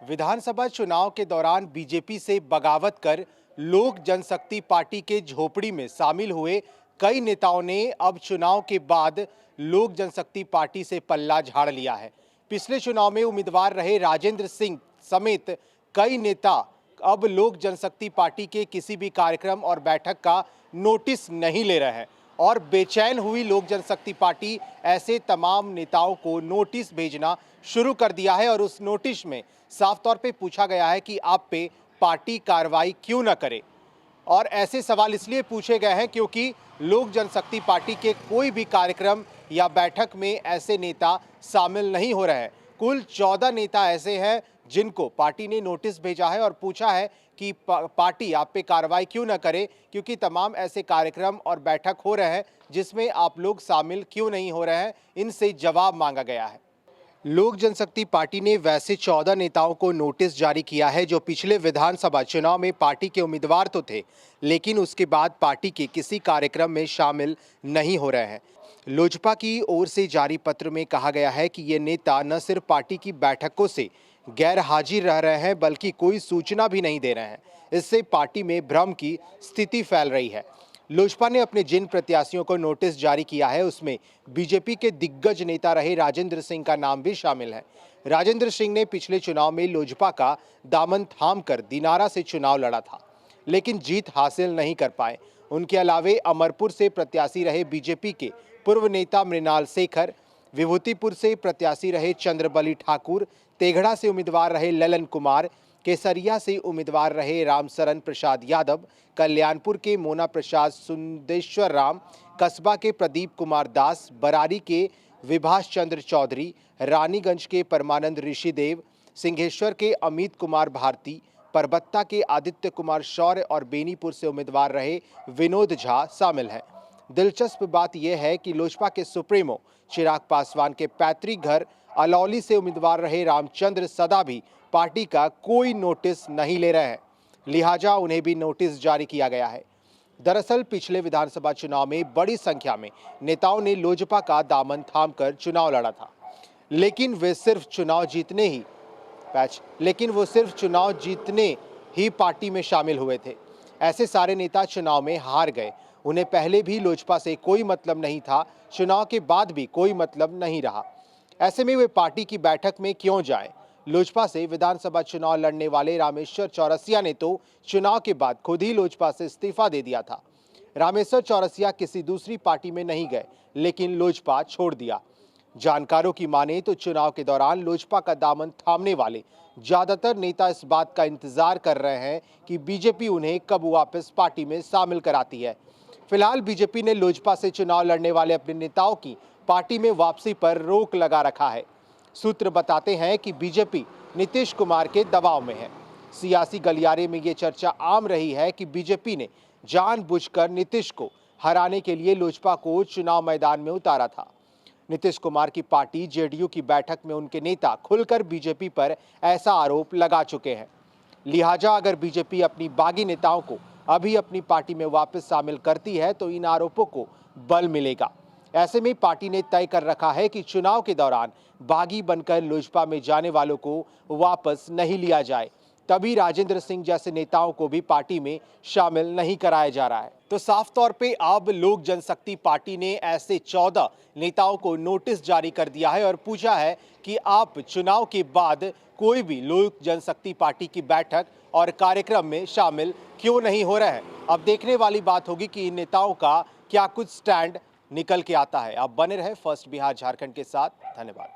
विधानसभा चुनाव के दौरान बीजेपी से बगावत कर लोक जनशक्ति पार्टी के झोपड़ी में शामिल हुए कई नेताओं ने अब चुनाव के बाद लोक जनशक्ति पार्टी से पल्ला झाड़ लिया है। पिछले चुनाव में उम्मीदवार रहे राजेंद्र सिंह समेत कई नेता अब लोक जनशक्ति पार्टी के किसी भी कार्यक्रम और बैठक का नोटिस नहीं ले रहे हैं और बेचैन हुई लोक जनशक्ति पार्टी ऐसे तमाम नेताओं को नोटिस भेजना शुरू कर दिया है और उस नोटिस में साफ तौर पे पूछा गया है कि आप पे पार्टी कार्रवाई क्यों न करे। और ऐसे सवाल इसलिए पूछे गए हैं क्योंकि लोक जनशक्ति पार्टी के कोई भी कार्यक्रम या बैठक में ऐसे नेता शामिल नहीं हो रहे हैं। कुल 14 नेता ऐसे हैं जिनको पार्टी ने नोटिस भेजा है और पूछा है कि पार्टी आप पे कार्रवाई क्यों न करे, क्योंकि तमाम ऐसे कार्यक्रम और बैठक हो रहे हैं जिसमें आप लोग शामिल क्यों नहीं हो रहे हैं। इनसे जवाब मांगा गया है। लोक जनशक्ति पार्टी ने वैसे 14 नेताओं को नोटिस जारी किया है जो पिछले विधानसभा चुनाव में पार्टी के उम्मीदवार तो थे, लेकिन उसके बाद पार्टी के किसी कार्यक्रम में शामिल नहीं हो रहे हैं। लोजपा की ओर से जारी पत्र में कहा गया है कि ये नेता न सिर्फ पार्टी की बैठकों से गैर हाजिर रह रहे हैं बल्कि कोई सूचना भी नहीं दे रहे हैं। इससे पार्टी में भ्रम की स्थिति फैल रही है। लोजपा ने अपने जिन प्रत्याशियों को नोटिस जारी किया है उसमें बीजेपी के दिग्गज नेता रहे राजेंद्र सिंह का नाम भी शामिल है। राजेंद्र सिंह ने पिछले चुनाव में लोजपा का दामन थामकर दिनारा से चुनाव लड़ा था, लेकिन जीत हासिल नहीं कर पाए। उनके अलावे अमरपुर से प्रत्याशी रहे बीजेपी के पूर्व नेता मृणाल शेखर, विभूतिपुर से प्रत्याशी रहे चंद्रबली ठाकुर, तेघड़ा से उम्मीदवार रहे ललन कुमार, केसरिया से उम्मीदवार रहे रामशरण प्रसाद यादव, कल्याणपुर के मोना प्रसाद सुंदेश्वर राम, कस्बा के प्रदीप कुमार दास, बरारी के विभाष चंद्र चौधरी, रानीगंज के परमानंद ऋषिदेव, सिंहेश्वर के अमित कुमार भारती, परबत्ता के आदित्य कुमार शौर्य और बेनीपुर से उम्मीदवार रहे विनोद झा शामिल हैं। दिलचस्प बात यह है कि लोजपा के सुप्रीमो चिराग पासवान के पैतृक घर अलौली से उम्मीदवार रहे रामचंद्र सदा भी पार्टी का कोई नोटिस नहीं ले रहे हैं, लिहाजा उन्हें भी नोटिस जारी किया गया है। दरअसल पिछले विधानसभा चुनाव में बड़ी संख्या में नेताओं ने लोजपा का दामन थामकर चुनाव लड़ा था, लेकिन वो सिर्फ चुनाव जीतने ही पार्टी में शामिल हुए थे। ऐसे सारे नेता चुनाव में हार गए। उन्हें पहले भी लोजपा से कोई मतलब नहीं था, चुनाव के बाद भी कोई मतलब नहीं रहा। ऐसे में वे पार्टी की बैठक में क्यों जाएं? लोजपा से विधानसभा चुनाव लड़ने वाले रामेश्वर चौरसिया ने तो चुनाव के बाद खुद ही लोजपा से इस्तीफा दे दिया था। रामेश्वर चौरसिया किसी दूसरी पार्टी में नहीं गए, लेकिन लोजपा छोड़ दिया। जानकारों की माने तो चुनाव के दौरान लोजपा का दामन थामने वाले ज्यादातर नेता इस बात का इंतजार कर रहे हैं कि बीजेपी उन्हें कब वापस पार्टी में शामिल कराती है। फिलहाल बीजेपी ने लोजपा से चुनाव लड़ने वाले अपने नेताओं की पार्टी में वापसी पर रोक लगा रखा है। सूत्र बताते हैं कि बीजेपी नीतीश कुमार के दबाव में है। सियासी गलियारे में ये चर्चा आम रही है कि बीजेपी ने जानबूझकर नीतीश को हराने के लिए लोजपा को चुनाव मैदान में उतारा था। नीतीश कुमार की पार्टी जेडीयू की बैठक में उनके नेता खुलकर बीजेपी पर ऐसा आरोप लगा चुके हैं। लिहाजा अगर बीजेपी अपनी बागी नेताओं को अभी अपनी पार्टी में वापस शामिल करती है तो इन आरोपों को बल मिलेगा। ऐसे में पार्टी ने तय कर रखा है कि चुनाव के दौरान बागी बनकर लोजपा में जाने वालों को वापस नहीं लिया जाए, तभी राजेंद्र सिंह जैसे नेताओं को भी पार्टी में शामिल नहीं कराया जा रहा है। तो साफ तौर पे अब लोक जनशक्ति पार्टी ने ऐसे 14 नेताओं को नोटिस जारी कर दिया है और पूछा है कि आप चुनाव के बाद कोई भी लोक जनशक्ति पार्टी की बैठक और कार्यक्रम में शामिल क्यों नहीं हो रहे हैं। अब देखने वाली बात होगी कि इन नेताओं का क्या कुछ स्टैंड निकल के आता है। आप बने रहे फर्स्ट बिहार झारखंड के साथ। धन्यवाद।